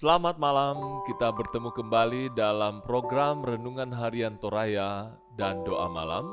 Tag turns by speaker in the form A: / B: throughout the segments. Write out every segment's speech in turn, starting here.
A: Selamat malam, kita bertemu kembali dalam program Renungan Harian Toraya dan Doa Malam,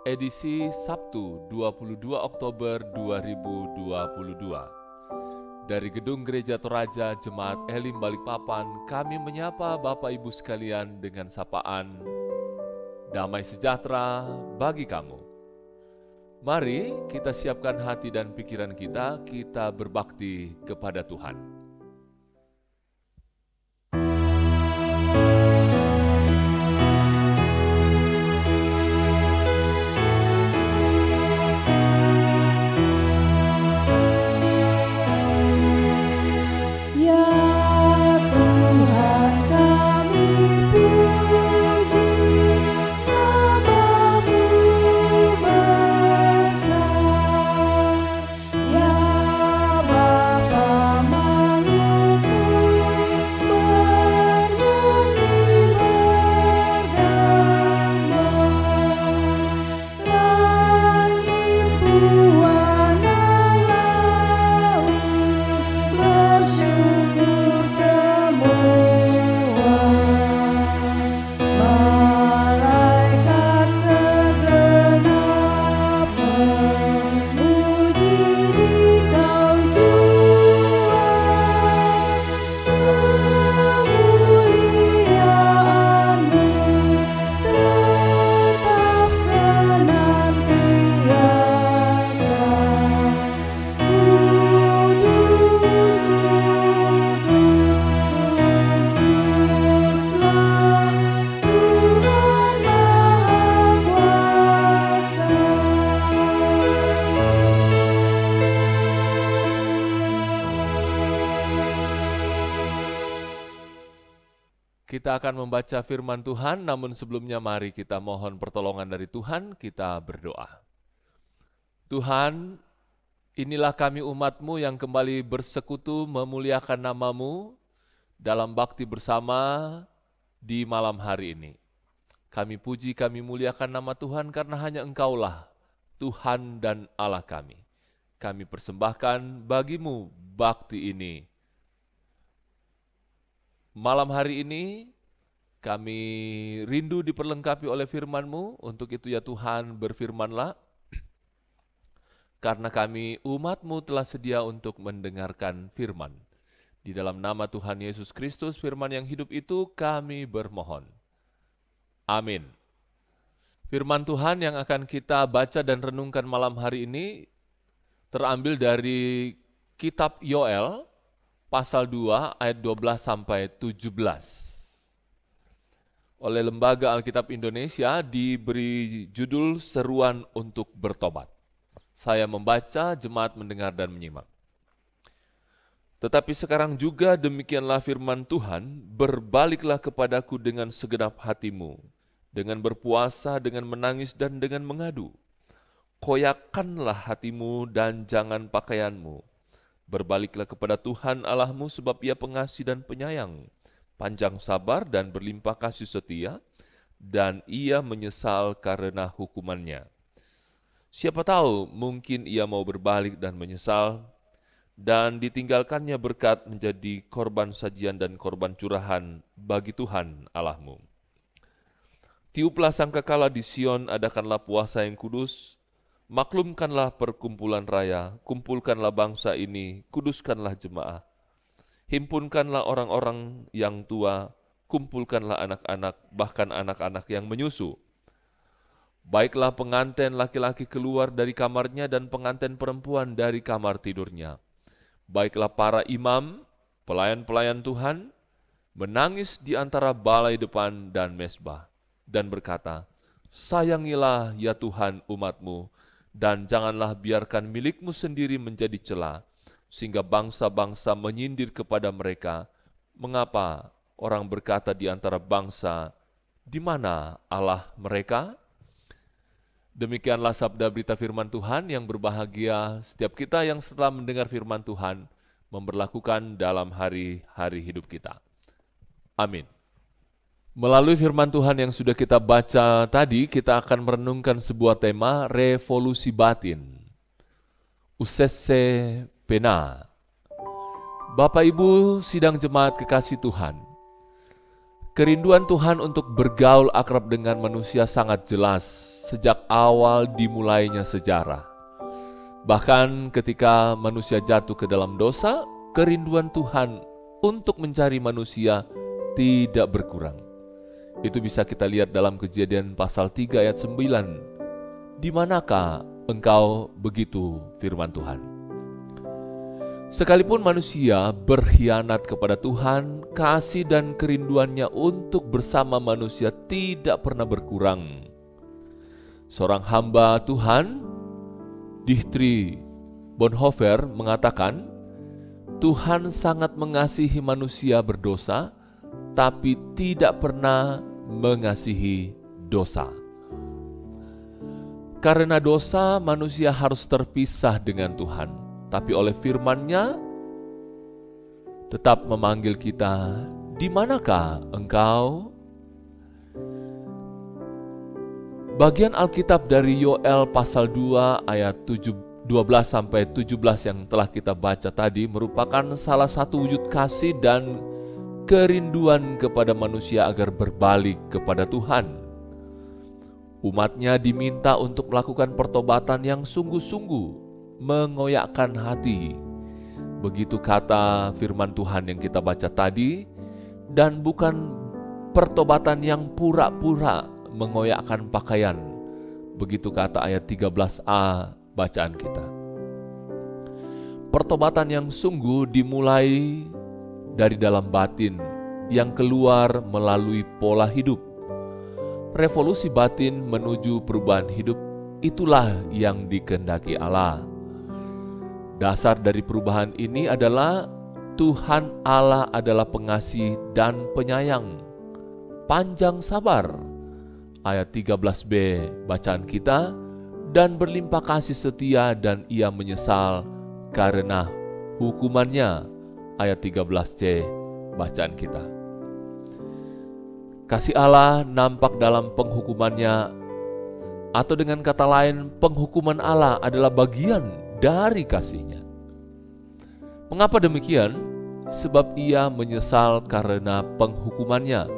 A: edisi Sabtu 22 Oktober 2022. Dari Gedung Gereja Toraja Jemaat Elim Balikpapan, kami menyapa Bapak Ibu sekalian dengan sapaan damai sejahtera bagi kamu. Mari kita siapkan hati dan pikiran kita berbakti kepada Tuhan. Kita akan membaca firman Tuhan, namun sebelumnya mari kita mohon pertolongan dari Tuhan, kita berdoa. Tuhan, inilah kami umat-Mu yang kembali bersekutu memuliakan nama-Mu dalam bakti bersama di malam hari ini. Kami puji, kami muliakan nama Tuhan karena hanya Engkaulah Tuhan dan Allah kami. Kami persembahkan bagi-Mu bakti ini. Malam hari ini kami rindu diperlengkapi oleh firman-Mu, untuk itu ya Tuhan berfirmanlah, karena kami umat-Mu telah sedia untuk mendengarkan firman. Di dalam nama Tuhan Yesus Kristus, firman yang hidup itu kami bermohon. Amin. Firman Tuhan yang akan kita baca dan renungkan malam hari ini terambil dari kitab Yoel, pasal 2 ayat 12 sampai 17. Oleh Lembaga Alkitab Indonesia diberi judul Seruan untuk Bertobat. Saya membaca, jemaat mendengar dan menyimak. Tetapi sekarang juga demikianlah firman Tuhan, berbaliklah kepadaku dengan segenap hatimu, dengan berpuasa, dengan menangis dan dengan mengadu. Koyakkanlah hatimu dan jangan pakaianmu. Berbaliklah kepada Tuhan Allahmu sebab Ia pengasih dan penyayang, panjang sabar dan berlimpah kasih setia, dan Ia menyesal karena hukumannya. Siapa tahu mungkin Ia mau berbalik dan menyesal, dan ditinggalkannya berkat menjadi korban sajian dan korban curahan bagi Tuhan Allahmu. Tiuplah sangkakala di Sion, adakanlah puasa yang kudus. Maklumkanlah perkumpulan raya, kumpulkanlah bangsa ini, kuduskanlah jemaah. Himpunkanlah orang-orang yang tua, kumpulkanlah anak-anak, bahkan anak-anak yang menyusu. Baiklah pengantin laki-laki keluar dari kamarnya dan pengantin perempuan dari kamar tidurnya. Baiklah para imam, pelayan-pelayan Tuhan, menangis di antara balai depan dan mezbah, dan berkata, sayangilah ya Tuhan umat-Mu, dan janganlah biarkan milik-Mu sendiri menjadi cela, sehingga bangsa-bangsa menyindir kepada mereka. Mengapa orang berkata di antara bangsa, di mana Allah mereka? Demikianlah sabda berita firman Tuhan. Yang berbahagia setiap kita yang setelah mendengar firman Tuhan memberlakukan dalam hari-hari hidup kita. Amin. Melalui firman Tuhan yang sudah kita baca tadi, kita akan merenungkan sebuah tema revolusi batin. Usese pena. Bapak Ibu sidang jemaat kekasih Tuhan, kerinduan Tuhan untuk bergaul akrab dengan manusia sangat jelas sejak awal dimulainya sejarah. Bahkan ketika manusia jatuh ke dalam dosa, kerinduan Tuhan untuk mencari manusia tidak berkurang. Itu bisa kita lihat dalam Kejadian pasal 3 ayat 9. Di manakah engkau, begitu firman Tuhan. Sekalipun manusia berkhianat kepada Tuhan, kasih dan kerinduannya untuk bersama manusia tidak pernah berkurang. Seorang hamba Tuhan, Dietrich Bonhoeffer, mengatakan, Tuhan sangat mengasihi manusia berdosa, tapi tidak pernah mengasihi dosa. Karena dosa, manusia harus terpisah dengan Tuhan. Tapi oleh firman-Nya tetap memanggil kita, di manakah engkau? Bagian Alkitab dari Yoel pasal 2 ayat 12 sampai 17 yang telah kita baca tadi merupakan salah satu wujud kasih dan kerinduan kepada manusia agar berbalik kepada Tuhan. Umat-Nya diminta untuk melakukan pertobatan yang sungguh-sungguh, mengoyakkan hati. Begitu kata firman Tuhan yang kita baca tadi, dan bukan pertobatan yang pura-pura mengoyakkan pakaian. Begitu kata ayat 13a bacaan kita. Pertobatan yang sungguh dimulai dari dalam batin, yang keluar melalui pola hidup. Revolusi batin menuju perubahan hidup, itulah yang dikehendaki Allah. Dasar dari perubahan ini adalah Tuhan Allah adalah pengasih dan penyayang, panjang sabar, ayat 13b bacaan kita, dan berlimpah kasih setia dan ia menyesal karena hukumannya, ayat 13c bacaan kita. Kasih Allah nampak dalam penghukumannya, atau dengan kata lain, penghukuman Allah adalah bagian dari kasih-Nya. Mengapa demikian? Sebab ia menyesal karena penghukumannya.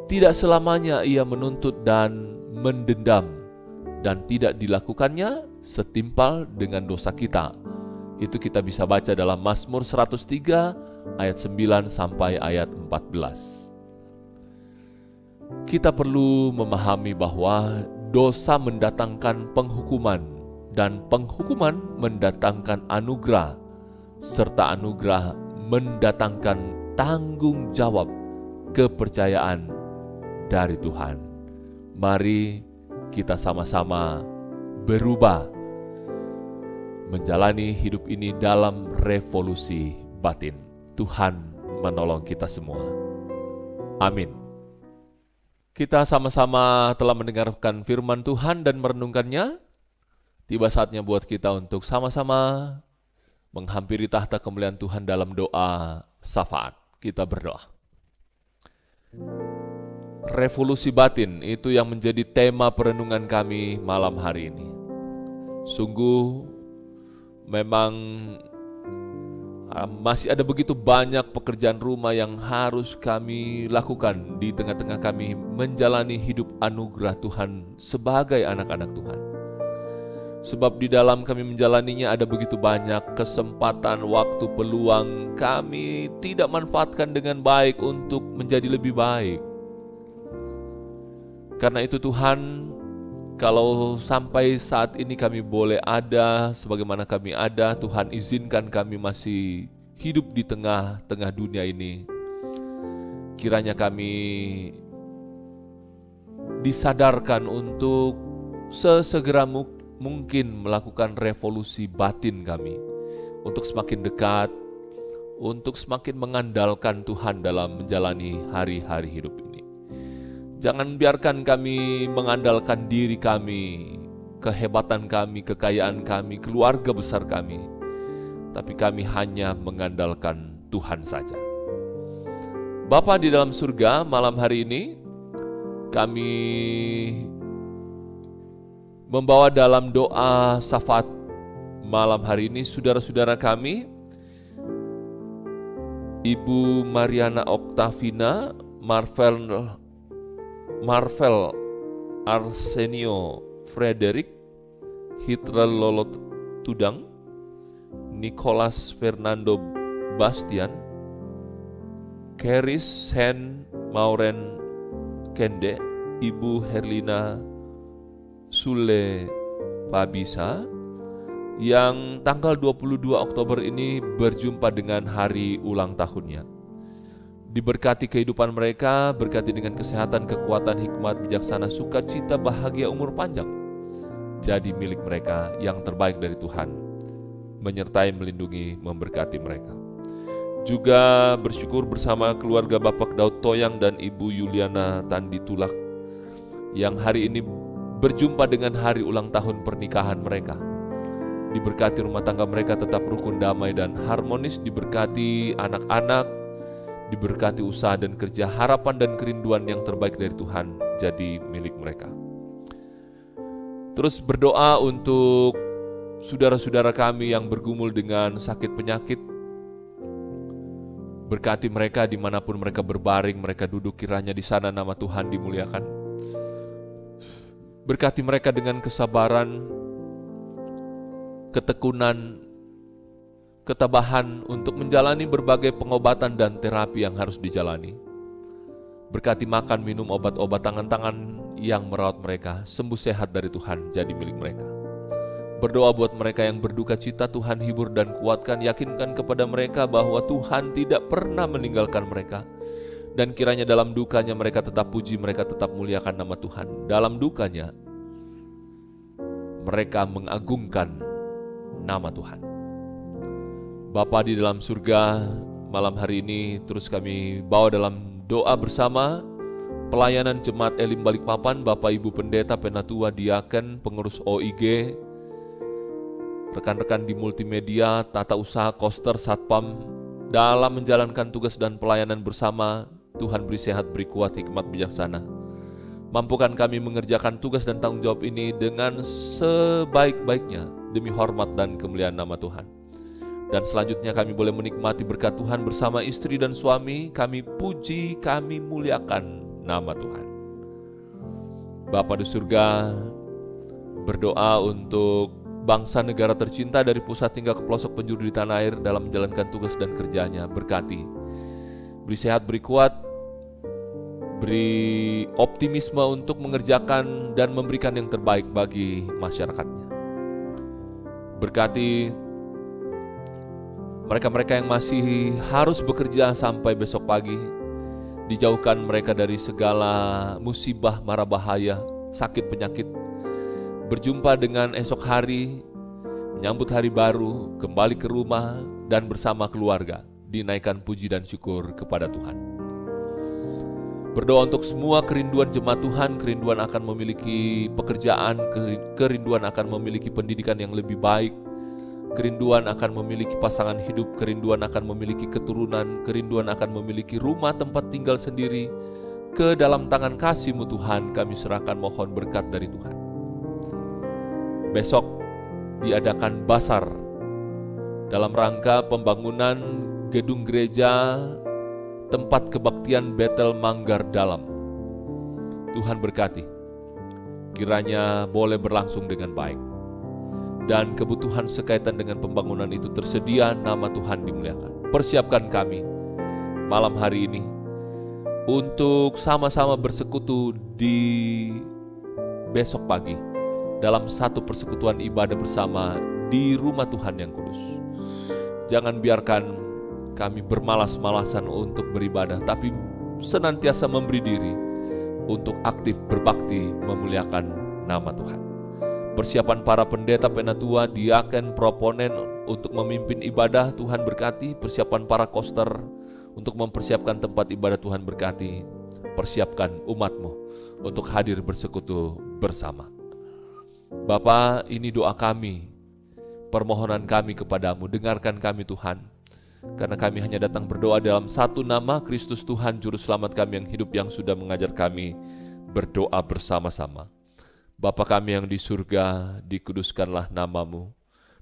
A: Tidak selamanya ia menuntut dan mendendam, dan tidak dilakukannya setimpal dengan dosa kita. Itu kita bisa baca dalam Mazmur 103 ayat 9 sampai ayat 14. Kita perlu memahami bahwa dosa mendatangkan penghukuman, dan penghukuman mendatangkan anugerah, serta anugerah mendatangkan tanggung jawab kepercayaan dari Tuhan. Mari kita sama-sama berubah, menjalani hidup ini dalam revolusi batin. Tuhan menolong kita semua. Amin. Kita sama-sama telah mendengarkan firman Tuhan dan merenungkannya. Tiba saatnya buat kita untuk sama-sama menghampiri tahta kemuliaan Tuhan dalam doa syafaat. Kita berdoa. Revolusi batin, itu yang menjadi tema perenungan kami malam hari ini. Sungguh memang masih ada begitu banyak pekerjaan rumah yang harus kami lakukan di tengah-tengah kami menjalani hidup anugerah Tuhan sebagai anak-anak Tuhan. Sebab di dalam kami menjalaninya ada begitu banyak kesempatan, waktu, peluang kami tidak manfaatkan dengan baik untuk menjadi lebih baik. Karena itu Tuhan, kalau sampai saat ini kami boleh ada sebagaimana kami ada, Tuhan izinkan kami masih hidup di tengah-tengah dunia ini. Kiranya kami disadarkan untuk sesegera mungkin melakukan revolusi batin kami, untuk semakin dekat, untuk semakin mengandalkan Tuhan dalam menjalani hari-hari hidup ini. Jangan biarkan kami mengandalkan diri kami, kehebatan kami, kekayaan kami, keluarga besar kami, tapi kami hanya mengandalkan Tuhan saja. Bapa di dalam surga, malam hari ini kami membawa dalam doa syafaat malam hari ini saudara-saudara kami Ibu Mariana Octavina, Marvel Arsenio Frederick, Hitler Lolot Tudang, Nicholas Fernando Bastian, Keris Sen Mauren Kende, Ibu Herlina Sule Pabisa, yang tanggal 22 Oktober ini berjumpa dengan hari ulang tahunnya. Diberkati kehidupan mereka, berkati dengan kesehatan, kekuatan, hikmat, bijaksana, sukacita, bahagia, umur panjang. Jadi milik mereka yang terbaik dari Tuhan, menyertai, melindungi, memberkati mereka. Juga bersyukur bersama keluarga Bapak Daud Toyang dan Ibu Yuliana Tandi Tulak yang hari ini berjumpa dengan hari ulang tahun pernikahan mereka. Diberkati rumah tangga mereka tetap rukun, damai, dan harmonis. Diberkati anak-anak, diberkati usaha dan kerja, harapan dan kerinduan yang terbaik dari Tuhan jadi milik mereka. Terus berdoa untuk saudara-saudara kami yang bergumul dengan sakit penyakit. Berkati mereka dimanapun mereka berbaring, mereka duduk, kiranya di sana nama Tuhan dimuliakan. Berkati mereka dengan kesabaran, ketekunan, ketabahan untuk menjalani berbagai pengobatan dan terapi yang harus dijalani. Berkati makan, minum, obat-obat, tangan-tangan yang merawat mereka, sembuh sehat dari Tuhan jadi milik mereka. Berdoa buat mereka yang berduka cita, Tuhan hibur dan kuatkan, yakinkan kepada mereka bahwa Tuhan tidak pernah meninggalkan mereka. Dan kiranya dalam dukanya mereka tetap puji, mereka tetap muliakan nama Tuhan. Dalam dukanya mereka mengagungkan nama Tuhan. Bapa di dalam surga, malam hari ini terus kami bawa dalam doa bersama pelayanan Jemaat Elim Balikpapan, Bapak Ibu Pendeta, Penatua, Diaken, pengurus OIG, rekan-rekan di multimedia, tata usaha, koster, satpam, dalam menjalankan tugas dan pelayanan bersama. Tuhan beri sehat, beri kuat, hikmat, bijaksana. Mampukan kami mengerjakan tugas dan tanggung jawab ini dengan sebaik-baiknya demi hormat dan kemuliaan nama Tuhan. Dan selanjutnya kami boleh menikmati berkat Tuhan bersama istri dan suami. Kami puji, kami muliakan nama Tuhan. Bapa di surga, berdoa untuk bangsa negara tercinta dari pusat hingga ke pelosok penjuru di tanah air dalam menjalankan tugas dan kerjanya. Berkati, beri sehat, beri kuat, beri optimisme untuk mengerjakan dan memberikan yang terbaik bagi masyarakatnya. Berkati mereka-mereka yang masih harus bekerja sampai besok pagi. Dijauhkan mereka dari segala musibah, mara bahaya, sakit penyakit. Berjumpa dengan esok hari, menyambut hari baru, kembali ke rumah dan bersama keluarga. Dinaikkan puji dan syukur kepada Tuhan. Berdoa untuk semua kerinduan jemaat Tuhan, kerinduan akan memiliki pekerjaan, kerinduan akan memiliki pendidikan yang lebih baik, kerinduan akan memiliki pasangan hidup, kerinduan akan memiliki keturunan, kerinduan akan memiliki rumah tempat tinggal sendiri. Ke dalam tangan kasih-Mu Tuhan kami serahkan, mohon berkat dari Tuhan. Besok diadakan basar dalam rangka pembangunan gedung gereja tempat kebaktian Betel Manggar Dalam. Tuhan berkati, kiranya boleh berlangsung dengan baik. Dan kebutuhan sekaitan dengan pembangunan itu tersedia, nama Tuhan dimuliakan. Persiapkan kami malam hari ini untuk sama-sama bersekutu di besok pagi dalam satu persekutuan ibadah bersama di rumah Tuhan yang kudus. Jangan biarkan kami bermalas-malasan untuk beribadah, tapi senantiasa memberi diri untuk aktif berbakti memuliakan nama Tuhan. Persiapan para pendeta, penatua, diaken, proponen untuk memimpin ibadah, Tuhan berkati. Persiapan para koster untuk mempersiapkan tempat ibadah, Tuhan berkati. Persiapkan umat-Mu untuk hadir bersekutu bersama. Bapa, ini doa kami, permohonan kami kepadamu, dengarkan kami Tuhan. Karena kami hanya datang berdoa dalam satu nama, Kristus Tuhan, Juru Selamat kami yang hidup, yang sudah mengajar kami berdoa bersama-sama. Bapa kami yang di surga, dikuduskanlah nama-Mu.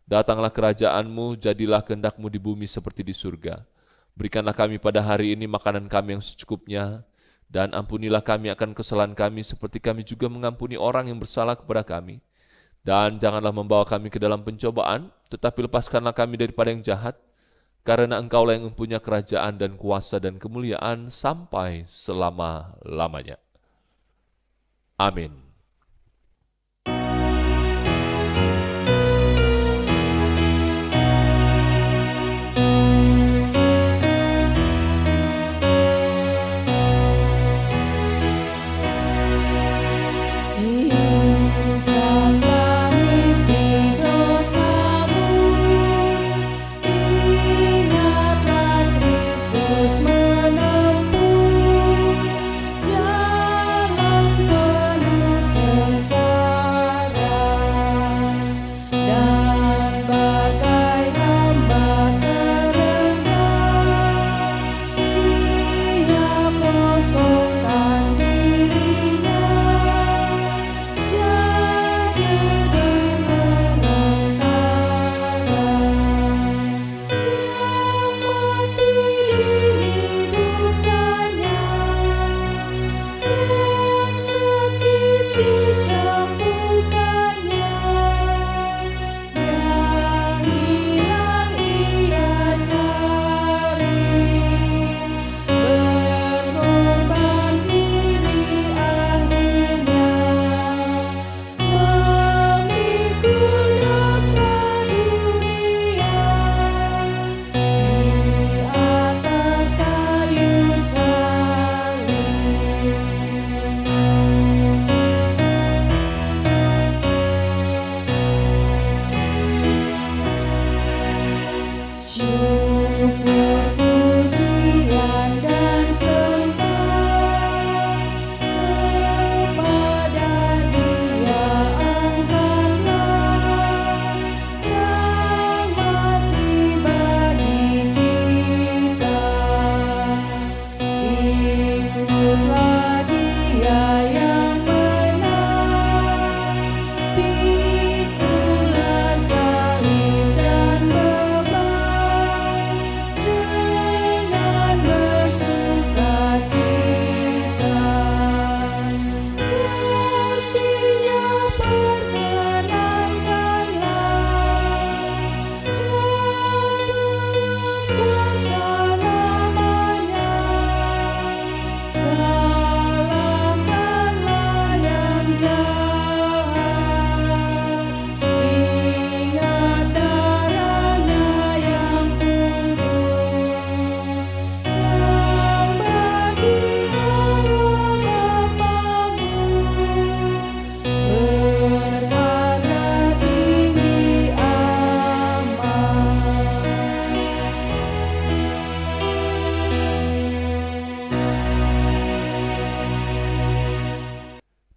A: Datanglah kerajaan-Mu, jadilah kehendak-Mu di bumi seperti di surga. Berikanlah kami pada hari ini makanan kami yang secukupnya, dan ampunilah kami akan kesalahan kami seperti kami juga mengampuni orang yang bersalah kepada kami. Dan janganlah membawa kami ke dalam pencobaan, tetapi lepaskanlah kami daripada yang jahat, karena Engkaulah yang mempunyai kerajaan dan kuasa dan kemuliaan sampai selama-lamanya. Amin.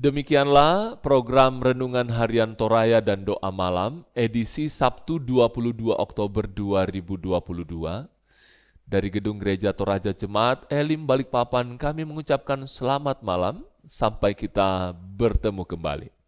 A: Demikianlah program Renungan Harian Toraya dan Doa Malam, edisi Sabtu 22 Oktober 2022. Dari Gedung Gereja Toraja Jemaat Elim Balikpapan, kami mengucapkan selamat malam, sampai kita bertemu kembali.